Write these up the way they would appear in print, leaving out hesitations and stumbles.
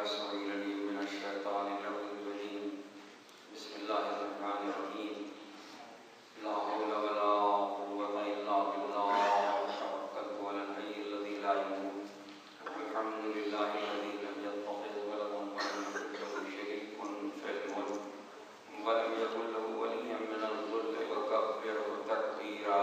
السميع العليم من الشيطان الرجيم. بسم الله الرحمن الرحيم. لا حول ولا قوة إلا بالله توكلت على الحي الذي لا يموت. الحمد لله الذي لم يتخذ ولدا ولم يكن له شريك في الملك ولم يكن له ولي من الذل وكبره تكبيرا.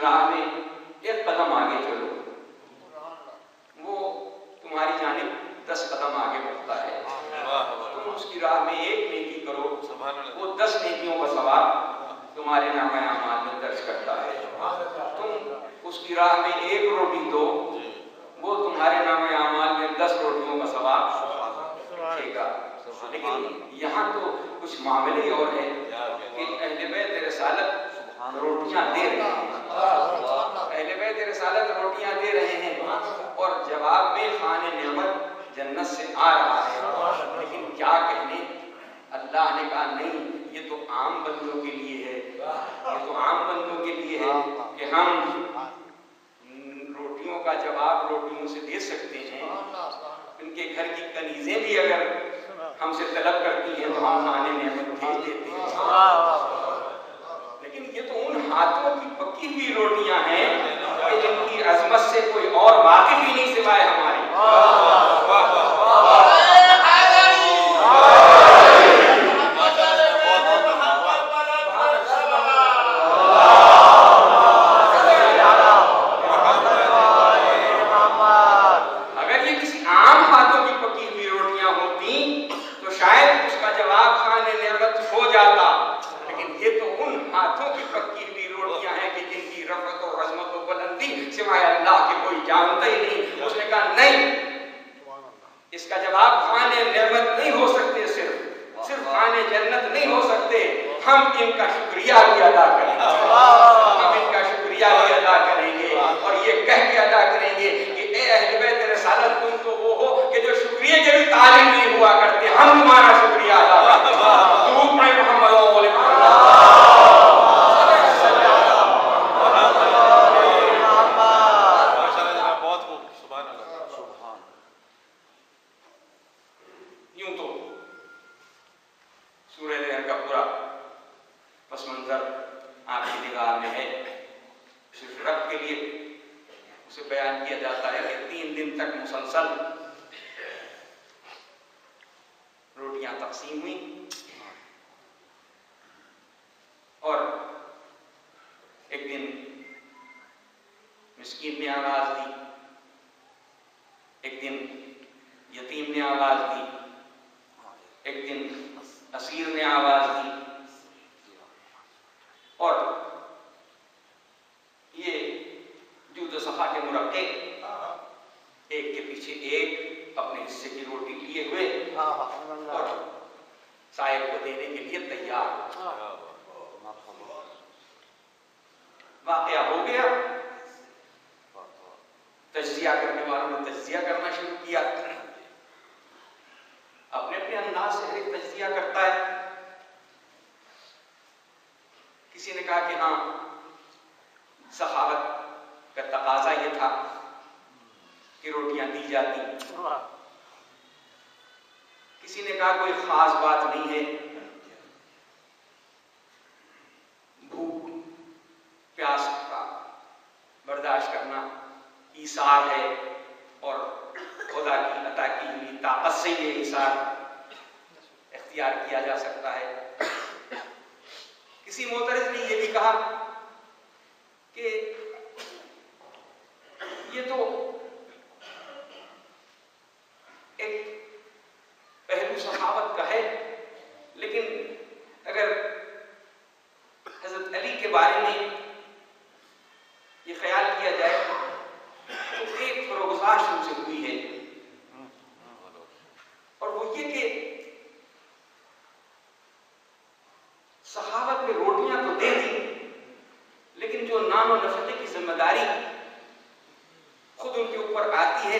راہ میں ایک قدم آگے چلو، وہ تمہاری جانب 10 قدم آگے بڑھتا ہے. تم اس کی راہ میں ایک نیکی کرو، وہ 10 نیکیوں کا ثواب تمہارے نامہ اعمال میں درج کرتا ہے. تم اس کی راہ میں ایک روٹی دو، وہ تمہارے نامہ اعمال میں 10 روٹیوں کا ثواب دے گا. لیکن یہاں تو کچھ معاملے ہی اور ہے کہ اہل بیت رسالت روٹیاں دے رہے ہیں، اہل بیت رسالت روٹیاں دے رہے ہیں اور جواب میں خوان نعمت جنت سے آ رہا ہے. لیکن کیا کہنے، اللہ نے کہا نہیں، یہ تو عام بندوں کے لیے ہے، یہ تو عام بندوں کے لیے ہے کہ ہم روٹیوں کا جواب روٹیوں سے دے سکتے ہیں. ان کے گھر کی کنیزیں بھی اگر ہم سے طلب کرتی ہیں تو ہم خوان نعمت بھیج دیتے ہیں. لیکن یہ تو ان ہاتھوں کی پکی ہوئی روٹیاں ہیں کہ جن کی عظمت سے کوئی اور واقف ہی نہیں سوائے ہمارے. اگر یہ کسی عام ہاتھوں کی پکی ہوئی روٹیاں ہوتی تو شاید اس کا جواب خوان نعمت ہو جاتا. لیکن یہ تو ان ہاتھوں کی پکی ہوئی روٹیاں ہیں کہ جن کی رفعت و عظمت و بلندی سوائے اللہ کے کوئی جانتا ہی نہیں. اس نے کہا نہیں، اس کا جواب خوان نعمت نہیں ہو سکتے، صرف خوان جنت نہیں ہو سکتے. ہم ان کا شکریہ بھی ادا کریں گے، ہم ان کا شکریہ بھی ادا کریں گے اور یہ کہہ کے ادا کریں گے کہ اے اہل بیت رسالت، تم تو وہ ہو کہ جو شکریہ کے بھی تعلیم نہیں ہوا کرتے، ہم تمہارا شکریہ ادا کرتے ہیں. درود پڑھیں محمد و آل محمد. یوں تو سورہ لہر کا پورا پس منظر آپ کی نگاہ میں ہے. صرف رب کے لیے اسے بیان کیا جاتا ہے کہ 3 دن تک مسلسل روٹیاں تقسیم ہوئی اور ایک دن مسکین نے آواز دی، ایک دن یتیم نے آواز دی، ایک دن اسیر نے آواز دی. اور یہ جود و صفا کے مرقع ایک کے پیچھے ایک اپنے حصے کی روٹی لیے ہوئے اور سائل کو دینے کے لیے تیار. واقعہ ہو گیا، تجزیہ کرنے والوں نے تجزیہ کرنا شروع کیا. اپنے اپنے انداز سے ہر ایک تجزیہ کرتا ہے. کسی نے کہا کہ ہاں، سخاوت کا تقاضا یہ تھا کہ روٹیاں دی جاتی. کسی نے کہا کوئی خاص بات نہیں ہے، بھوک پیاس کا برداشت کرنا ایثار ہے اور خدا کی عطا کی ہوئی طاقت سے یہ ایثار اختیار کیا جا سکتا ہے. کسی معترض نے یہ بھی کہا کہ یہ تو ایک پہلو سخاوت کا ہے، لیکن اگر حضرت علی کے بارے میں یہ خیال کیا جائے تو ایک فروغزاش ان سے ہوئی ہے، اور وہ یہ کہ سخاوت میں روٹیاں تو دے دی، لیکن جو نان و نفقے کی ذمہ داری خود ان کے اوپر آتی ہے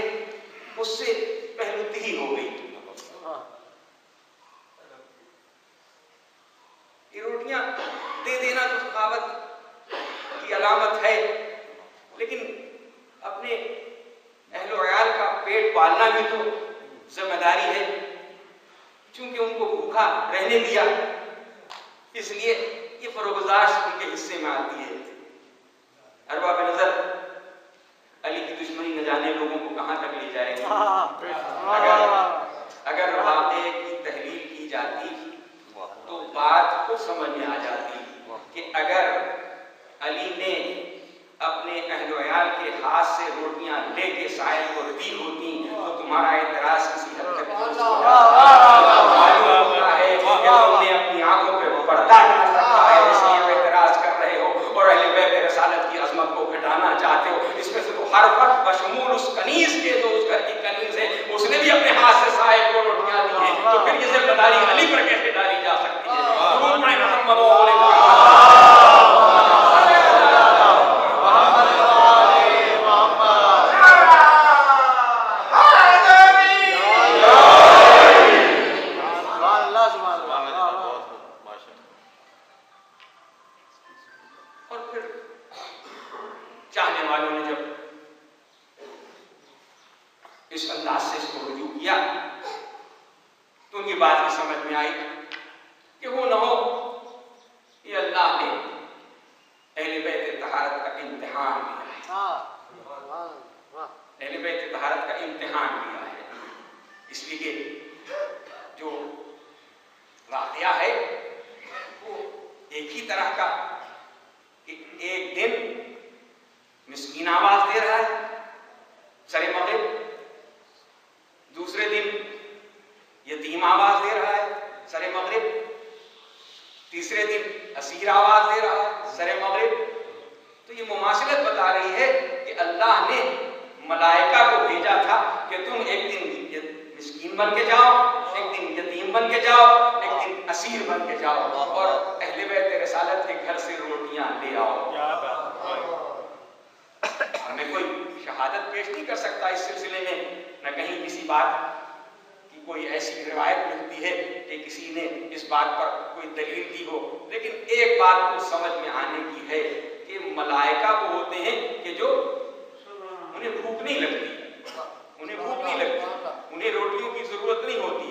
اس سے پہلو تہی ہو گئی. یہ روٹیاں دے دینا تو سخاوت کی علامت ہے، لیکن اپنے اہل و عیال کا پیٹ پالنا بھی تو ذمہ داری ہے. چونکہ ان کو بھوکا رہنے دیا، اس لیے یہ فروغزاش ان کے حصے میں آتی ہے. ارباب نظر علی کی دشمنی نہ جانے لوگوں کو کہاں تک لے جائے گی. اگر واقعے کی تحلیل کی جاتی تو بات خود سمجھ میں آ جاتی کہ اگر علی نے اپنے اہل و عیال کے ہاتھ سے روٹیاں لے کے سائل کو دی ہوتی تو تمہارا اعتراض کسی حد تک معلوم ہوتا ہے کہ تم نے اپنی آنکھوں پہ پردہ ڈال رکھا ہے، اس لیے اعتراض کر رہے ہو اور اہل بیت رسالت کی عظمت کو گھٹانا چاہتے ہو۔ اس میں سے تو ہر فرد بشمول اس کنیز کے، جو اس گھر کی کنیز ہے، اس نے بھی اپنے ہاتھ سے سائل کو روٹیاں دی ہیں، تو پھر یہ ذمہ داری علی پر کیسے ڈالی جا سکتی ہے؟ درود پڑھیں محمد و آل محمد۔ اس انداز سے اس کو رجوع کیا تو ان کی بات یہ سمجھ میں آئی کہ وہ نہ ہو یہ اللہ نے اہل بیت طہارت کا امتحان لیا ہے، اہل بیت طہارت کا امتحان لیا ہے، اس لیے کہ جو واقعہ ہے وہ ایک ہی طرح کا، ایک دن مسکین آواز دے رہا ہے سر مغرب، دوسرے دن یتیم آواز دے رہا ہے سر مغرب، تیسرے دن اسیر آواز دے رہا ہے سر مغرب۔ تو یہ مماثلت بتا رہی ہے کہ اللہ نے ملائکہ کو بھیجا تھا کہ تم ایک دن مسکین بن کے جاؤ، ایک دن یتیم بن کے جاؤ، ایک دن اسیر بن کے جاؤ، اور اہل بیت رسالت کے گھر سے روٹیاں لے آؤ۔ ہمیں کوئی شہادت پیش نہیں کر سکتا اس سلسلے میں، نہ کہیں کسی بات کی کوئی ایسی روایت ملتی ہے کہ کسی نے اس بات پر کوئی دلیل دی ہو، لیکن ایک بات تو سمجھ میں آنے کی ہے کہ ملائکہ وہ ہوتے ہیں کہ جو انہیں بھوک نہیں لگتی، انہیں بھوک نہیں لگتی، انہیں روٹیوں کی ضرورت نہیں ہوتی،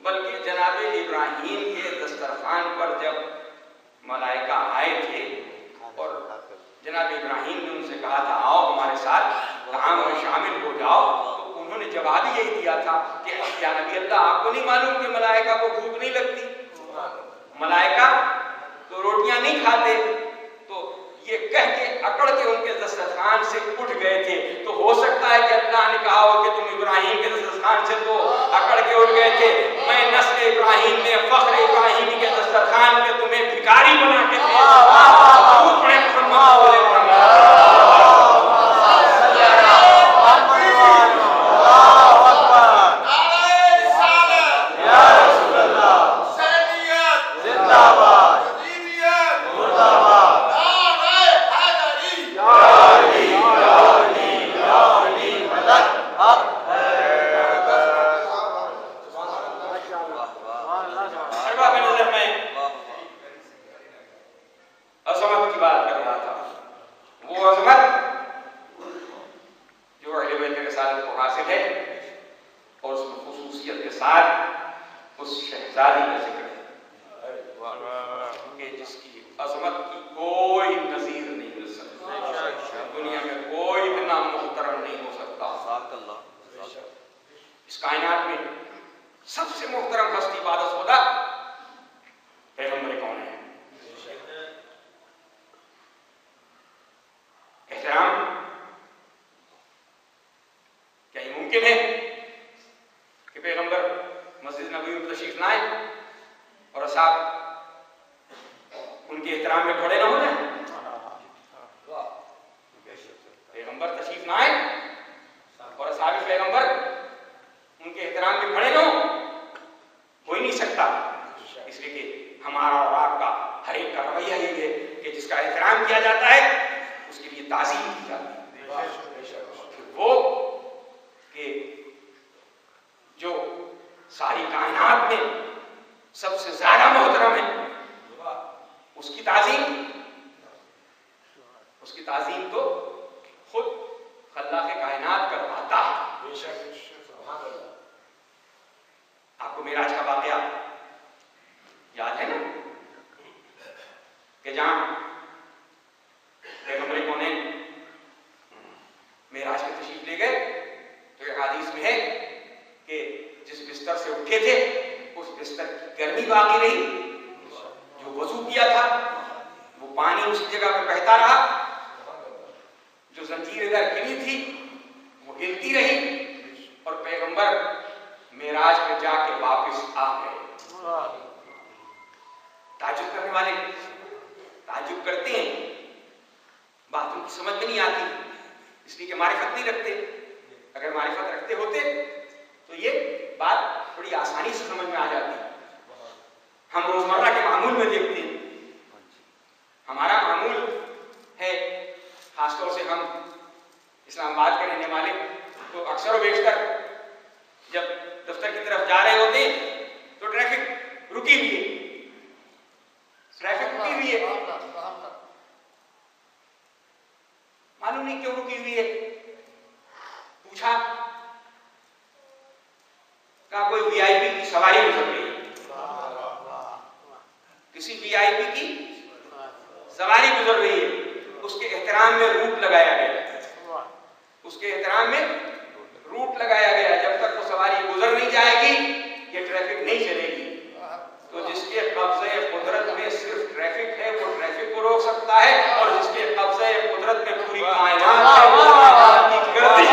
بلکہ جناب ابراہیم کے دسترخوان پر جب ملائکہ آئے تھے اور جناب ابراہیم نے ان سے کہا تھا آؤ ہمارے ساتھ طعام میں شامل ہو جاؤ، تو انہوں نے جواب یہی دیا تھا کہ یا نبی اللہ آپ کو نہیں معلوم کہ ملائکہ کو بھوک نہیں لگتی، ملائکہ تو روٹیاں نہیں کھاتے، تو یہ کہہ کے اکڑ کے ان کے دسترخوان سے اٹھ گئے تھے۔ تو ہو سکتا ہے کہ اللہ نے کہا ہو کہ تم ابراہیم کے دسترخوان سے تو اکڑ کے اٹھ گئے تھے، میں نسل ابراہیم میں فخر ابراہیمی کے دسترخوان پہ تمہیں بھکاری بنا کے دے سمجھ میں نہیں آتی، اس لیے کہ معرفت نہیں رکھتے. اگر معرفت رکھتے ہوتے تو یہ بات بڑی آسانی سے سمجھ میں آ جاتی. ہم روزمرہ کے معمول میں دیکھتے ہیں، ہمارا معمول ہے، خاص طور سے ہم اسلام آباد کے رہنے والے تو اکثر و بیشتر جب دفتر کی طرف جا رہے ہوتے ہیں تو ٹریفک رکی ہوئی ہے، ٹریفک رکی ہوئی ہے، معلوم نہیں کیوں رکی ہوئی ہے. پوچھا کہ کوئی وی آئی پی کی سواری گزر رہی ہے، کسی وی آئی پی کی سواری گزر رہی ہے، اس کے احترام میں روٹ لگایا گیا، اس کے احترام میں روٹ لگایا گیا. جب تک وہ سواری گزر نہیں جائے گی یہ ٹریفک نہیں چلے گی. تو جس کے قبضے قدرت میں صرف ٹریفک ہے وہ ٹریفک کو روک سکتا ہے، اور جس کے قبضے قدرت میں پوری کائنات ہے وہ کائنات کی گردش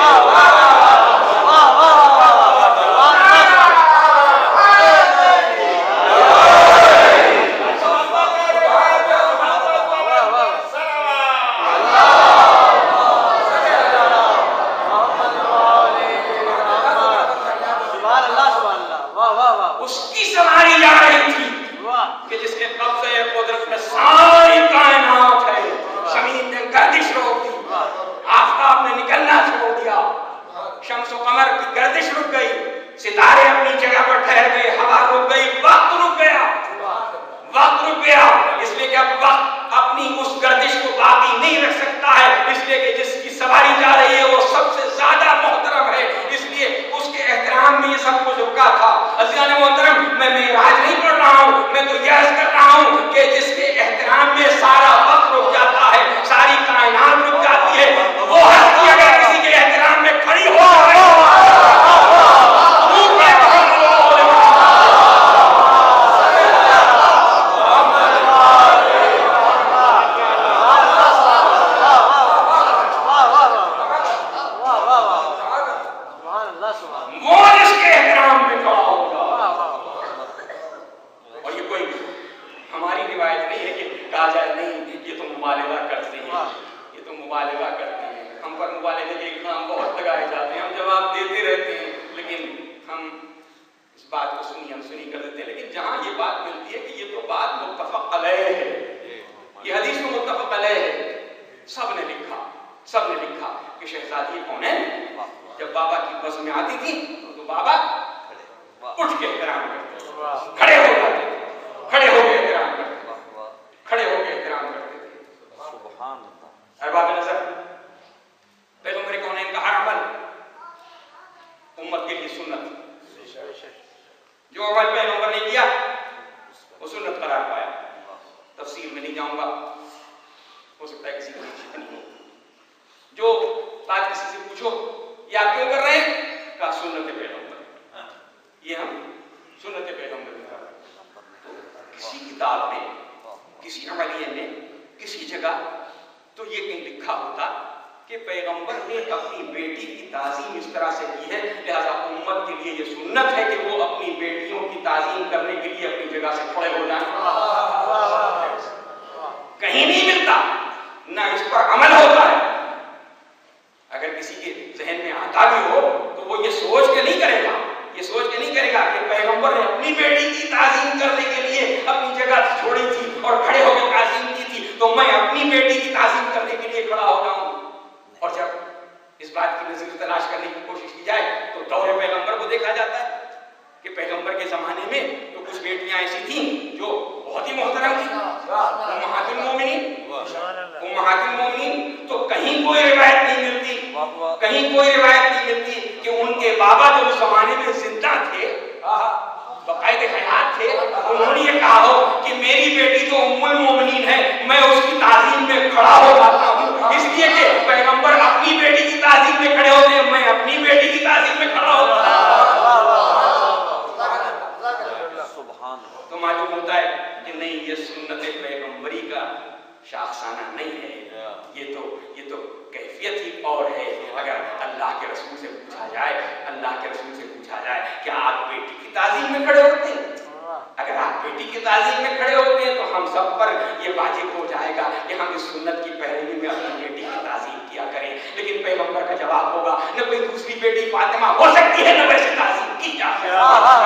بیٹی کی تعظیم میں کھڑے ہوتے ہیں تو ہم سب پر یہ واجب ہو جائے گا کہ ہم اس سنت کی پیروی میں اپنی بیٹی کی تعظیم کیا کریں. لیکن پیغمبر کا جواب ہوگا نہ کوئی دوسری بیٹی فاطمہ ہو سکتی ہے نہ ویسے تعظیم کی جا سکتی ہے.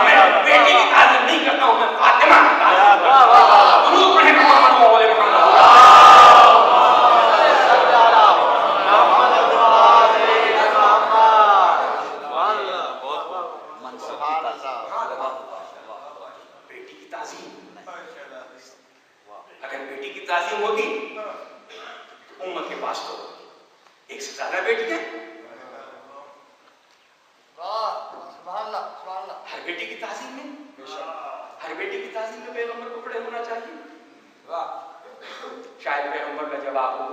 میں بیٹی کی تعظیم نہیں کرتا ہوں, میں فاطمہ کی تعظیم کرتا ہوں. درود پڑھیں محمد و آل محمد. تعظیم ہوتی تو امت کے پاس تو ایک سے زیادہ بیٹی ہے. ہر بیٹی کی تعظیم میں ہر بیٹی کی تعظیم میں پیغمبر کو کھڑے ہونا چاہیے. شاید پیغمبر کا جواب ہو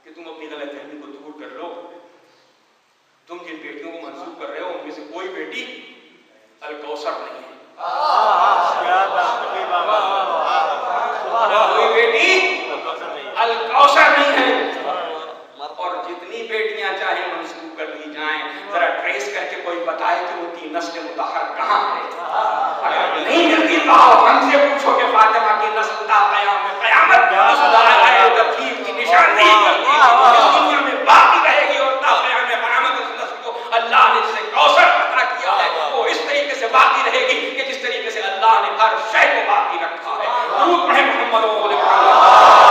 کہ تم اپنی غلط فہمی کو دور کر لو. تم جن بیٹیوں کو منسوب کر رہے ہو ان میں سے کوئی بیٹی الکوثر نہیں ہے. کوئی بیٹی الکوثر نہیں ہے. اور جتنی بیٹیاں چاہے منسوب کر لی جائیں, ذرا ٹریس کر کے کوئی بتائے کہ ان کی نسل مطہر کہاں ہے. اگر نہیں ملتی تو ہم سے پوچھو کہ فاطمہ کی نسل تا قیام قیامت کی نشاندہی کرتی اس دنیا میں باقی رہے گی, اور تا قیام قیامت اس نسل کو اللہ نے جسے کوثر عطا کیا ہے وہ اس طریقے سے باقی رہے گی کہ جس طریقے سے اللہ نے ہر شے کو باقی رکھا ہے. درود پڑھیں محمد و آل محمد.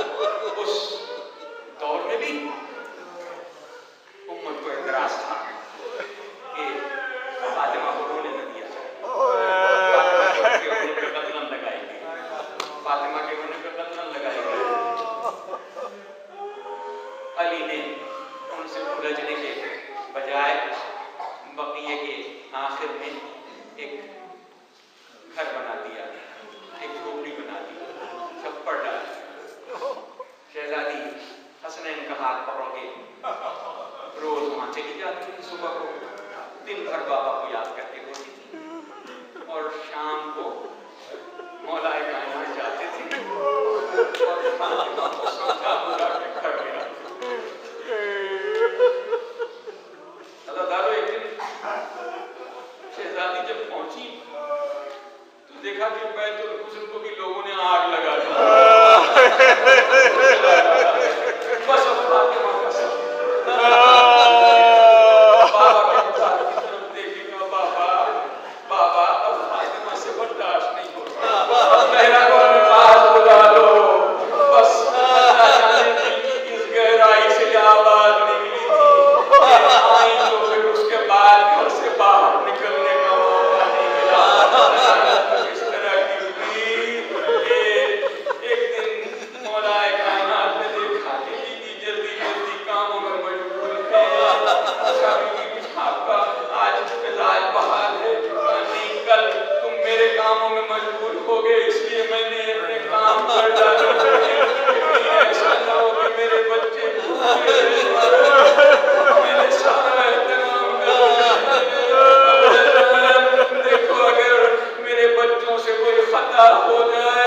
اس دور میں بھی امت کو اعتراض تھا کہ فاطمہ کو رونے نہ دیا جائے، فاطمہ کے رونے پہ قدم لگائے گی، فاطمہ کے رونے پہ قدم لگائے گی۔ علی نے ان سے الجھنے کے بجائے بقیہ کے آخر میں ایک گھر بنا دیا، ایک جھوپڑی بنا دی، چھپر ڈال دیا۔ شہزادی حسنین کا ہاتھ پکڑ کے روز وہاں چلی جاتی تھی، صبح کو دن بھر بابا کو یاد کرتے ہوتی تھی، اور شام کو مولا کائنات جاتے تھے اور فاطمہ کو سمجھا بجھا کے گھر میں آتے تھے۔ اللہ تعالیٰ ایک دن شہزادی جب پہنچی تو دیکھا کہ بیت الحسن کو بھی لوگوں نے آگ لگا دی، بس اب فاطمہ کا سب بابا کے مزار کی طرف دیکھے گا، بابا اب فاطمہ سے برداشت نہیں ہوتا، میرا پاس بلا لو، بس اللہ جانے دل کی کس گہرائی سے یہ آواز نکلی تھی کہ آئیں تو پھر اس کے بعد گھر سے باہر نکلنے کا موقع نہیں ملا۔ اس طرح کی ہوئی کہ ایک دن مولا کائنات نے دیکھا کہ بیوی جلدی جلدی کاموں میں مشغول ہے، اچھا بیوی آپ کا آج مزاج بحال ہے، نہیں کل تم میرے کاموں میں مشغول ہو گئے، اس لیے میں نے اپنے کام کر ڈالے، ایسا نہ ہو کہ میرے بچے میرے سارا اہتمام کر دیکھو، اگر میرے بچوں سے کوئی خطا ہو جائے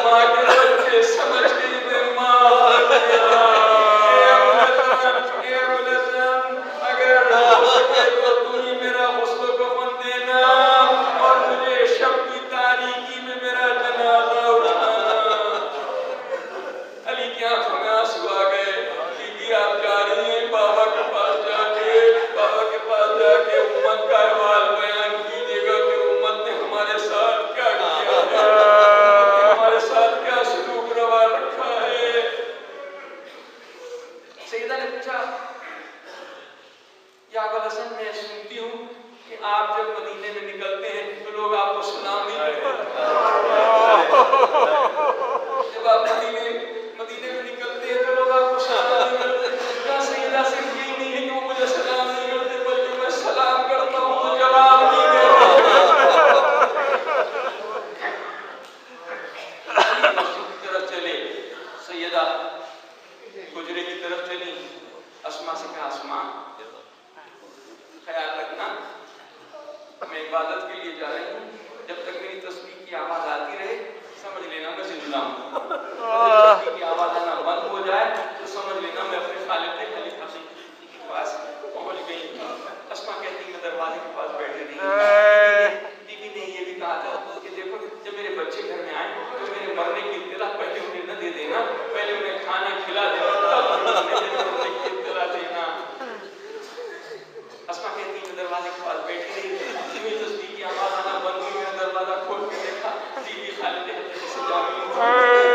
ماں کے بچے سمجھ گئی میں ماں اگر ہو سکے تو تم ہی میرا غسل و کفن دینا اور مجھے شب کی تاریکی میں میرا جنازہ اٹھانا۔ علی کی آنکھوں میں آنسو آ گئے، بیوی آپ جا رہی ہیں بابا کے پاس جا کے امت کا احوال بیان کیجیے گا کہ امت نے ہمارے ساتھ کیا کیا ہے، ہمارے ساتھ کیا سلوک روا رکھا ہے۔ سیدہ نے پوچھا، یا ابوالحسن میں سنتی ہوں کہ آپ جب مدینے میں نکلتے ہیں تو لوگ آپ کو سلام نہیں کرتے، جب آپ مدینے میں نکلتے ہیں تو لوگ آپ کو سلام نہیں کرتے، کیا سیدہ صرف یہی نہیں ہے کہ وہ مجھے سلام نہیں کرتے بلکہ میں سلام کرتا ہوں تو جواب نہیں دیتے۔ مسجد کی طرف چلے، سیدہ حجرے کی طرف چلی، اسما سے کہا اسما خیال رکھنا میں عبادت کے لیے جا رہی ہوں، جب تک میری تسبیح کی آواز آتی رہے سمجھ لینا میں زندہ ہوں، تسبیح کی آواز آنا بند ہو جائے تو سمجھ لینا میں اپنے خالق خلیفہ کے پاس پہنچ گئی۔ اسما کہتی میں دروازے کے پاس بیٹھے رہی، بیوی نے یہ بھی کہا تھا کہ دیکھو جب میرے بچے گھر میں آئے تو میرے مرنے کی اطلاع پہلے انہیں نہ دے دینا، پہلے انہیں کھانا کھلا دینا تب انہیں مرنے کی اطلاع دینا۔ اسما کہتی میں دروازے کے پاس بیٹھی رہی، میری تسبیح کی آواز آنا بند ہوئی، میں نے دروازہ کھول کے دیکھا بیوی خالد حضرت سے جامی ہوئی،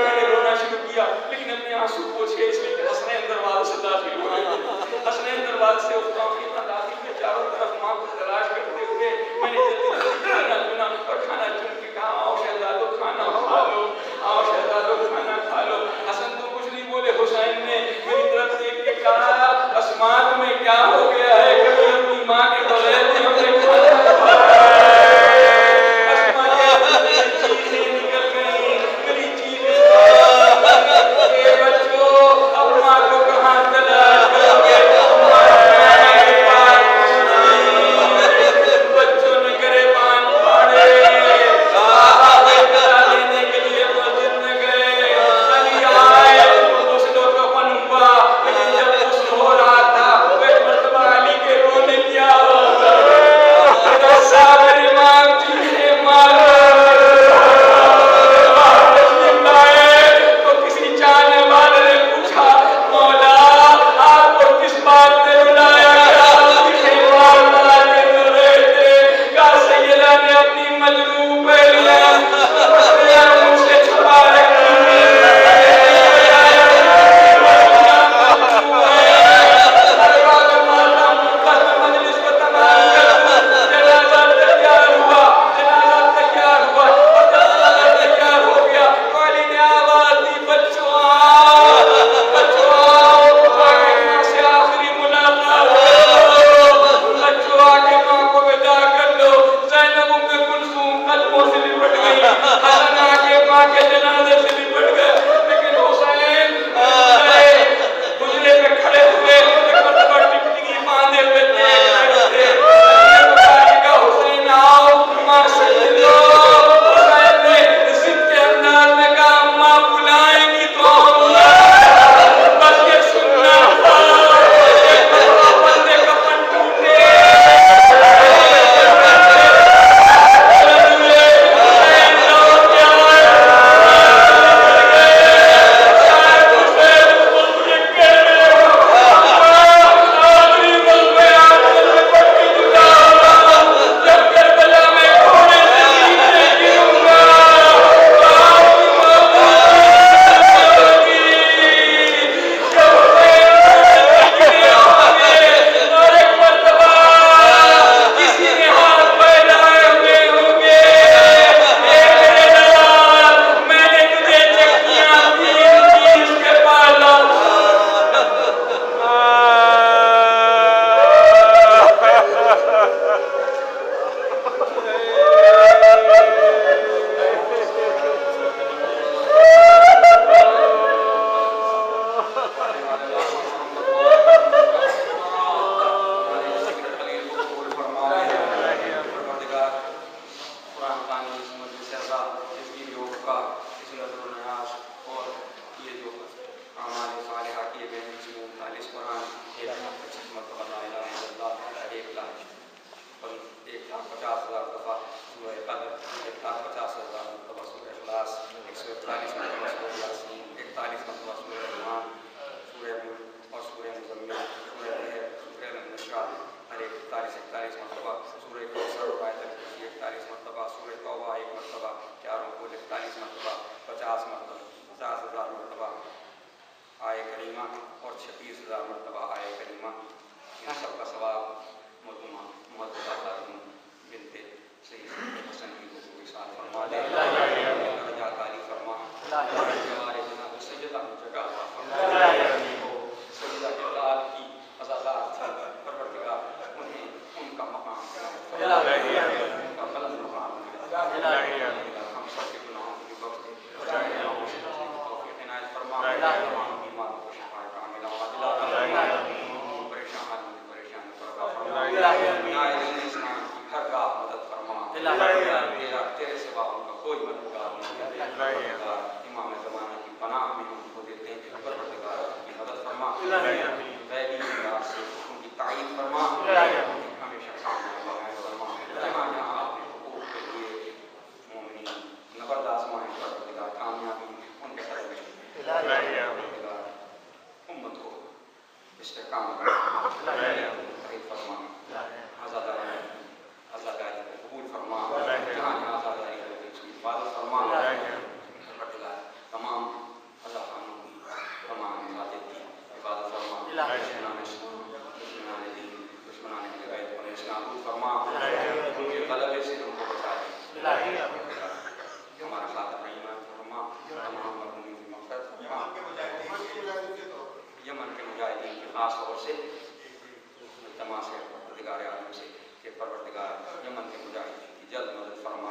میں نے رونا شروع کیا لیکن اپنے آنسو پوچھے اس لیے کہ حسنین دروازے سے داخل ہوئے، حسنین دروازے سے داخل ہوئے، چاروں طرف ماں کو تلاش کرتے ہوئے میں نے جلدی کھانا چنا اور کھانا چن کے کہا آؤ شہزادو کھانا کھا لو، آؤ شہزادو کھانا کھا لو۔ حسن تو کچھ نہیں بولے، حسین نے اور 36,000 مرتبہ آئے کریمہ، ان سب کا ثواب مرحومہ محترمہ بنت سید حسن کی کو کے ساتھ فرما دے، درجات عالی فرما، ہمارے جناب سیدہ کی جگہ فرما، سیدہ جلال کی عزادار تھی پروردگار، انہیں ان کا مقام ان کا بلند مقام ہم سب کے گناہوں کی بخشے، توفیق عنایت فرما، تمام بیماروں کو شفا کاملہ عاجلہ پریشان آدمی پریشانی پردہ فرما، نائزین اسلام کی ہر گاہ مدد فرما، تیرے سوا ان کا کوئی مددگار نہیں ہے، پروردگار امام زمانہ کی پناہ میں ہم کو دیتے ہیں، پروردگار کی مدد فرما، غیبی امداد سے ان کی تائید فرما، ہمیشہ سامنے بغیر فرما، جہاں جہاں آپ نے حقوق کے لیے مومنین نبرد آزمائیں، پروردگار کامیابی ان کے طرف میں، پروردگار امت کو استحکام تحریر فرما، عزاداری کو قبول فرما، جہاں جہاں عزاداری ہے اس کی حفاظت فرما، پروردگار تمام عزاخانوں کی تمام عزادت کی حفاظت فرما، دشمنان اسلام دشمنان دین دشمنان غیرت کو نابود فرما، ان کے غلبے سے ہم کو بچا دے، ہمارا خاتمہ ایمان فرما، تمام مرحومین کی مغفرت فرما، یمن کے مجاہدین کی خاص طور سے التماس ہے پروردگار عالم سے کہ پروردگار یمن کے مجاہدین کی جلد مدد فرما،